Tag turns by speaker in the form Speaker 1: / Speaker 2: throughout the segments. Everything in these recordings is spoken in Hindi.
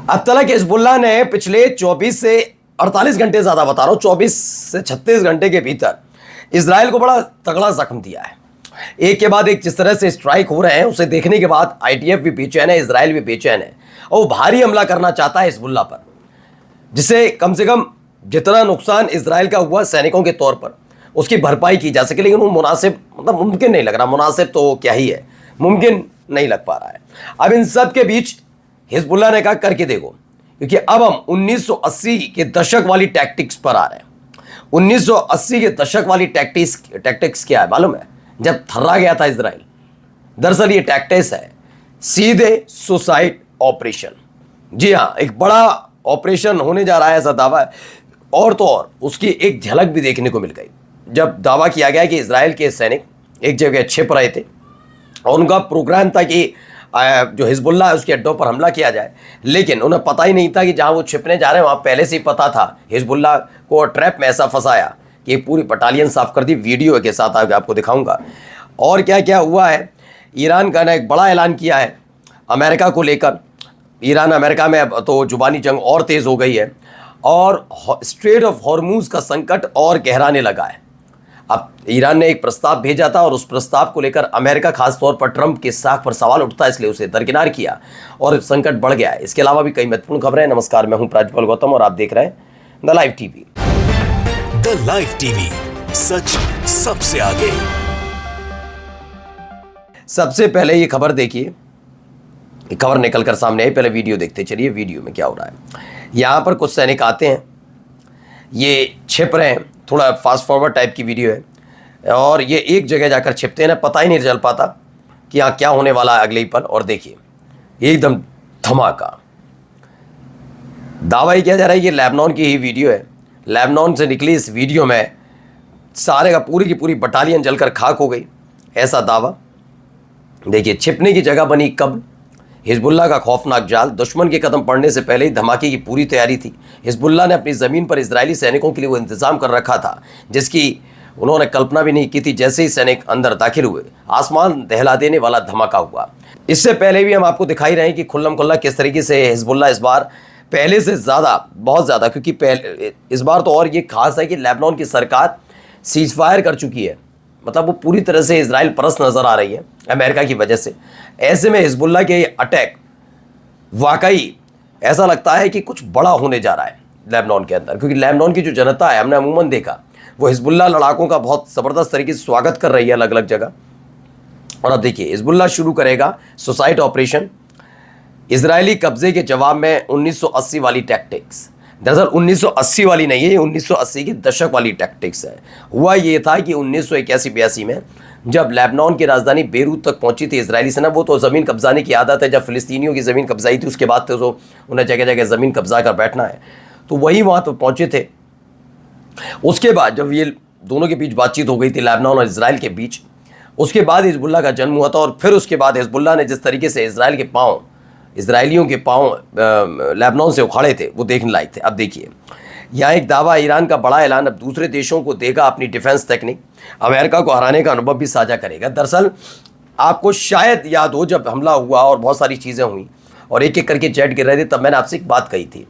Speaker 1: अब तक हिजबुल्लाह ने पिछले 24 से 48 घंटे, ज़्यादा बता रहा हूँ, 24 से 36 घंटे के भीतर इजराइल को बड़ा तगड़ा जख्म दिया है। एक के बाद एक जिस तरह से स्ट्राइक हो रहे हैं उसे देखने के बाद आईटीएफ भी बेचैन है, इजराइल भी बेचैन है और वो भारी हमला करना चाहता है हिजबुल्लाह पर, जिससे कम से कम जितना नुकसान इजराइल का हुआ सैनिकों के तौर पर उसकी भरपाई की जा सके। लेकिन वो मुनासिब, मतलब मुमकिन नहीं लग रहा। मुनासिब तो क्या ही है, मुमकिन नहीं लग पा रहा है। अब इन सब के बीच हिजबुल्लाह ने कहा करके देखो, क्योंकि अब हम 1980 के दशक वाली टैक्टिक्स पर आ रहे हैं। 1980 के दशक वाली टैक्टिक्स क्या है मालूम है? जब थर्रा गया था इजराइल, दरअसल ये टैक्टिक्स है सीधे सुसाइड ऑपरेशन। जी हाँ, एक बड़ा ऑपरेशन होने जा रहा है, ऐसा दावा है। और तो और उसकी एक झलक भी देखने को मिल गई जब दावा किया गया कि इजराइल के सैनिक एक जगह छिप रहे थे और उनका प्रोग्राम था कि जो हिजबुल्लाह है उसके अड्डों पर हमला किया जाए। लेकिन उन्हें पता ही नहीं था कि जहां वो छिपने जा रहे हैं वहां पहले से ही पता था। हिजबुल्लाह को ट्रैप में ऐसा फंसाया कि पूरी बटालियन साफ कर दी। वीडियो के साथ आगे आपको दिखाऊंगा। और क्या क्या हुआ है, ईरान का ने एक बड़ा ऐलान किया है अमेरिका को लेकर। ईरान अमेरिका में अब तो जुबानी जंग और तेज़ हो गई है और स्ट्रेट ऑफ हॉर्मूज का संकट और गहराने लगा है। अब ईरान ने एक प्रस्ताव भेजा था और उस प्रस्ताव को लेकर अमेरिका खासतौर पर ट्रंप के साख पर सवाल उठता है, इसलिए उसे दरकिनार किया और संकट बढ़ गया है। इसके अलावा भी कई महत्वपूर्ण खबरें। नमस्कार, मैं हूं प्राज्वल गौतम और आप देख रहे हैं the live TV.
Speaker 2: The live TV, सच सबसे आगे।
Speaker 1: सबसे पहले ये खबर देखिए, खबर निकलकर सामने आई। पहले वीडियो देखते चलिए, वीडियो में क्या हो रहा है। यहाँ पर कुछ सैनिक आते हैं, ये छिप रहे हैं, थोड़ा फास्ट फॉरवर्ड टाइप की वीडियो है और ये एक जगह जाकर छिपते हैं ना, पता ही नहीं चल पाता कि यहाँ क्या होने वाला है अगले ही पल। और देखिए एकदम धमाका। दावा ही किया जा रहा है ये लेबनान की ही वीडियो है। लेबनान से निकली इस वीडियो में सारे का पूरी की पूरी बटालियन जलकर खाक हो गई, ऐसा दावा। देखिए छिपने की जगह बनी कब। हिजबुल्लाह का खौफनाक जाल। दुश्मन के कदम पड़ने से पहले ही धमाके की पूरी तैयारी थी। हिजबुल्लाह ने अपनी ज़मीन पर इजरायली सैनिकों के लिए वो इंतज़ाम कर रखा था जिसकी उन्होंने कल्पना भी नहीं की थी। जैसे ही सैनिक अंदर दाखिल हुए, आसमान दहला देने वाला धमाका हुआ। इससे पहले भी हम आपको दिखाई रहे हैं कि खुल्लम खुल्ला किस तरीके से हिजबुल्लाह इस बार पहले से ज़्यादा, बहुत ज़्यादा, क्योंकि पहले इस बार तो और ये खास है कि लेबनान की सरकार सीज फायर कर चुकी है। मतलब वो पूरी तरह से इजराइल परस्त नज़र आ रही है अमेरिका की वजह से। ऐसे में हिजबुल्लाह के अटैक वाकई ऐसा लगता है कि कुछ बड़ा होने जा रहा है लेबनान के अंदर, क्योंकि लेबनान की जो जनता है, हमने अमूमन देखा, वो हिजबुल्लाह लड़ाकों का बहुत ज़बरदस्त तरीके से स्वागत कर रही है अलग अलग जगह। और अब देखिए हिजबुल्लाह शुरू करेगा सुसाइड ऑपरेशन, इजरायली कब्जे के जवाब में 1980 वाली टैक्टिक्स। दरअसल 1980 वाली नहीं है, ये 1980 के दशक वाली टैक्टिक्स है। हुआ ये था कि 1981-82 में जब लेबनान की राजधानी बेरूत तक पहुंची थी इजरायली सेना, वो तो ज़मीन कब्जाने की आदत है। जब फ़िलिस्तीनियों की ज़मीन कब्जाई थी उसके बाद तो उन्हें जगह जगह ज़मीन कब्जा कर बैठना है, तो वही वहाँ तो पहुँचे थे। उसके बाद जब ये दोनों के बीच बातचीत हो गई थी, लेबनान और इसराइल के बीच, उसके बाद हिजबुल्लाह का जन्म हुआ था। और फिर उसके बाद हिजबुल्लाह ने जिस तरीके से इसराइलियों के पाँव लेबनान से उखाड़े थे, वो देखने लायक थे। अब देखिए यहाँ एक दावा, ईरान का बड़ा ऐलान, अब दूसरे देशों को देगा अपनी डिफेंस टेक्निक, अमेरिका को हराने का अनुभव भी साझा करेगा। दरअसल आपको शायद याद हो जब हमला हुआ और बहुत सारी चीज़ें हुई और एक एक करके जेट गिर रहे थे, तब मैंने आपसे एक बात कही थी,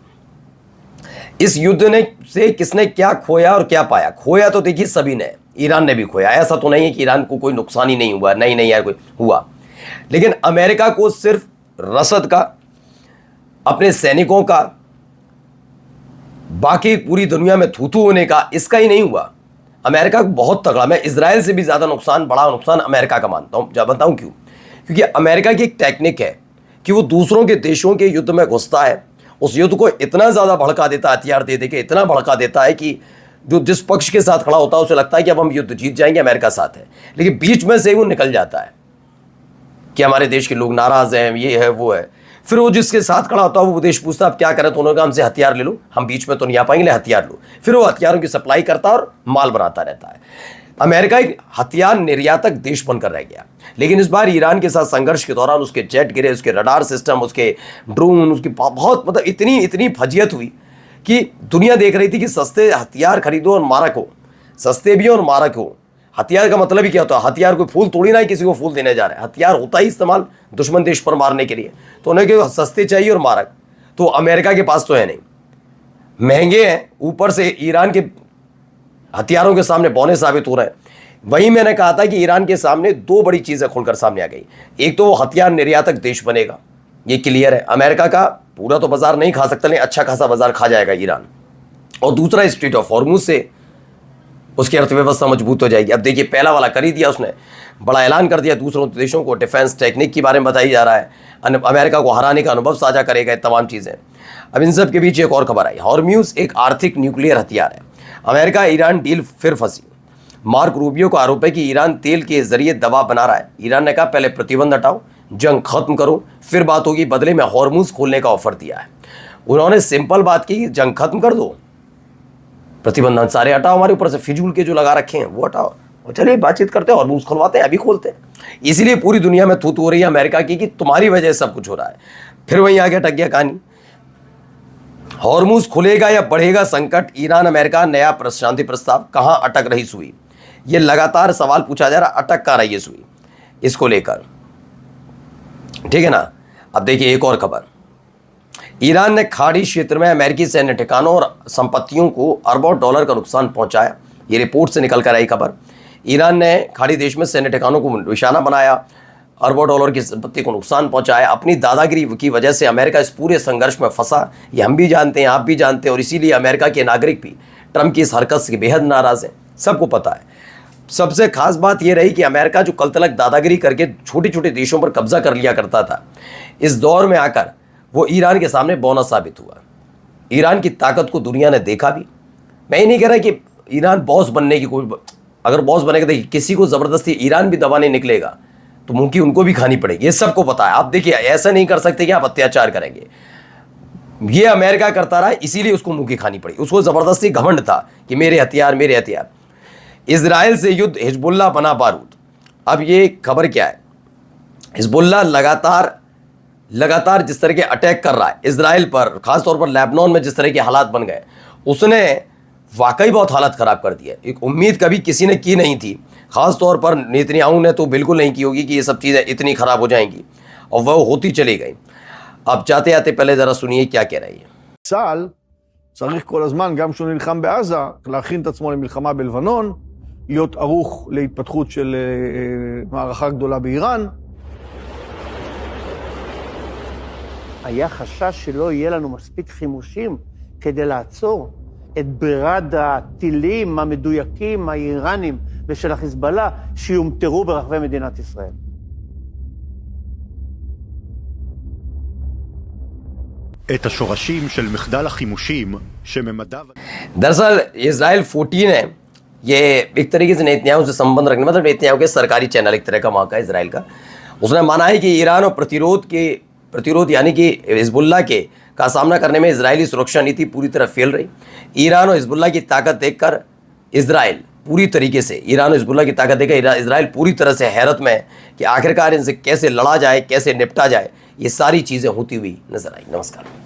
Speaker 1: इस युद्ध ने से किसने क्या खोया और क्या पाया। खोया तो देखिए सभी ने, ईरान ने भी खोया। ऐसा तो नहीं है कि ईरान को कोई नुकसान ही नहीं हुआ, नहीं यार कोई हुआ। लेकिन अमेरिका को सिर्फ रसद का, अपने सैनिकों का, बाकी पूरी दुनिया में थूथू होने का, इसका ही नहीं हुआ। अमेरिका को बहुत तगड़ा, मैं इजराइल से भी ज़्यादा नुकसान, बड़ा नुकसान अमेरिका का मानता हूँ। जब बताऊँ क्यों? क्योंकि अमेरिका की एक टेक्निक है कि वो दूसरों के देशों के युद्ध में घुसता है, उस युद्ध को इतना ज़्यादा भड़का देता है, हथियार दे के इतना भड़का देता है कि जो जिस पक्ष के साथ खड़ा होता है उसे लगता है कि अब हम युद्ध जीत जाएंगे, अमेरिका साथ है। लेकिन बीच में से वो निकल जाता है कि हमारे देश के लोग नाराज़ हैं, ये है वो है। फिर वो जिसके साथ खड़ा होता है वो देश पूछता है अब क्या करें, तो उन्होंने कहा हमसे हथियार ले लो, हम बीच में तो नहीं आ पाएंगे, हथियार लो। फिर वो हथियारों की सप्लाई करता है और माल बनाता रहता है। अमेरिका एक हथियार निर्यातक देश बनकर रह गया। लेकिन इस बार ईरान के साथ संघर्ष के दौरान उसके जेट गिरे, उसके रडार सिस्टम, उसके ड्रोन, उसकी बहुत, मतलब इतनी फजियत हुई कि दुनिया देख रही थी कि सस्ते हथियार खरीदो और मारक हो, सस्ते भी हो और मारक हो। हथियार का मतलब ही क्या होता है? हथियार कोई फूल तोड़ी ना ही किसी को फूल देने जा रहे हैं, हथियार होता ही इस्तेमाल दुश्मन देश पर मारने के लिए। तो उन्हें क्यों सस्ते चाहिए और मारक। तो अमेरिका के पास तो है नहीं, महंगे हैं, ऊपर से ईरान के हथियारों के सामने बौने साबित हो रहे हैं। वहीं मैंने कहा था कि ईरान के सामने दो बड़ी चीजें खुलकर सामने आ गई। एक तो वो हथियार निर्यातक देश बनेगा, ये क्लियर है, अमेरिका का पूरा तो बाजार नहीं खा सकता, लेकिन अच्छा खासा बाजार खा जाएगा ईरान। और दूसरा, स्ट्रेट ऑफ हॉर्मुज से उसकी अर्थव्यवस्था मजबूत हो जाएगी। अब देखिए, पहला वाला कर ही दिया उसने, बड़ा ऐलान कर दिया दूसरों देशों को, डिफेंस टेक्निक के बारे में बताई जा रहा है, अमेरिका को हराने का अनुभव साझा करेगा, तमाम चीज़ें। अब इन सब के बीच एक और खबर आई, हॉर्म्यूज एक आर्थिक न्यूक्लियर हथियार है। अमेरिका ईरान डील फिर फंसी। मार्क रूबियो को आरोप है कि ईरान तेल के जरिए दबाव बना रहा है। ईरान ने कहा पहले प्रतिबंध हटाओ, जंग खत्म करो, फिर बात होगी। बदले में हॉर्मुज खोलने का ऑफर दिया है। उन्होंने सिंपल बात की, जंग खत्म कर दो, प्रतिबंध सारे हटाओ, हमारे ऊपर से फिजूल के जो लगा रखे हैं वो हटाओ, और चलिए बातचीत करते हैं, हॉर्मुज खुलवाते हैं, अभी खोलते हैं। इसीलिए पूरी दुनिया में थूत हो रही है अमेरिका की कि तुम्हारी वजह से सब कुछ हो रहा है। फिर वहीं आगे अटक गया कहानी। हॉर्मुज खुलेगा या बढ़ेगा संकट, ईरान अमेरिका नया शांति प्रस्ताव, कहां अटक रही सुई? ये लगातार सवाल पूछा जा रहा, अटक कहां रही है सुई इसको लेकर, ठीक है ना। अब देखिए एक और खबर, ईरान ने खाड़ी क्षेत्र में अमेरिकी सैन्य ठिकानों और संपत्तियों को अरबों डॉलर का नुकसान पहुंचाया। ये रिपोर्ट से निकल कर आई खबर। ईरान ने खाड़ी देश में सैन्य ठिकानों को निशाना बनाया, अरबों डॉलर की संपत्ति को नुकसान पहुंचाया। अपनी दादागिरी की वजह से अमेरिका इस पूरे संघर्ष में फंसा, ये हम भी जानते हैं, आप भी जानते हैं, और इसीलिए अमेरिका के नागरिक भी ट्रंप की इस हरकत से बेहद नाराज हैं, सबको पता है। सबसे खास बात यह रही कि अमेरिका जो कल तक दादागिरी करके छोटे छोटे देशों पर कब्जा कर लिया करता था, इस दौर में आकर वो ईरान के सामने बौना साबित हुआ। ईरान की ताकत को दुनिया ने देखा भी। मैं ये नहीं कह रहा कि ईरान बॉस बनने की कोई, अगर बॉस बनेगा देखिए, किसी को ज़बरदस्ती ईरान भी दबाने निकलेगा तो मुंह की उनको भी खानी पड़ेगी, ये सबको पता है। आप देखिए, ऐसा नहीं कर सकते कि आप अत्याचार करेंगे, ये अमेरिका करता रहा, इसीलिए उसको मुंह की खानी पड़ी। उसको ज़बरदस्ती घमंड था कि मेरे हथियार, मेरे हथियार। इजराइल से युद्ध, हिजबुल्लाह बना बारूद। अब ये खबर क्या है, हिजबुल्लाह लगातार जिस तरह के अटैक कर रहा है इजराइल पर, खासतौर पर लेबनान में जिस तरह के हालात बन गए, उसने वाकई बहुत हालत ख़राब कर दी है। एक उम्मीद कभी किसी ने की नहीं थी, ख़ासतौर पर नेतन्याहू ने तो बिल्कुल नहीं की होगी कि ये सब चीज़ें इतनी ख़राब हो जाएंगी, और वह होती चली गई। अब जाते आते पहले ज़रा सुनिए क्या कह रही है।
Speaker 3: צה"ל צריך כל הזמן, גם כשהוא נלחם בעזה, להכין את עצמו למלחמה בלבנון, להיות ערוך להתפתחות של מערכה גדולה באיראן.
Speaker 4: היה חשש שלא יהיה לנו מספיק חימושים כדי לעצור את ברירת הטילים המדויקים האיראנים ושל החיזבאללה שיומטרו ברחבי מדינת ישראל.
Speaker 5: את השורשים של מחדל החימושים שממדיו...
Speaker 1: दरअसल इजराइल 14 है, ये एक तरीके से नेतन्याहू से संबंध रखने, मतलब नेतन्याहू के सरकारी चैनल एक तरह का वहाँ का इजराइल का, उसने माना है कि ईरान और प्रतिरोध यानी कि हिजबुल्लाह का सामना करने में इजरायली सुरक्षा नीति पूरी तरह फेल रही। ईरान और हिजबुल्लाह की ताकत देखकर इजराइल पूरी तरीके से, ईरान और हिजबुल्लाह की ताकत देखकर इजराइल पूरी तरह से हैरत में है कि आखिरकार इनसे कैसे लड़ा जाए, कैसे निपटा जाए। ये सारी चीज़ें होती हुई नजर आई। नमस्कार।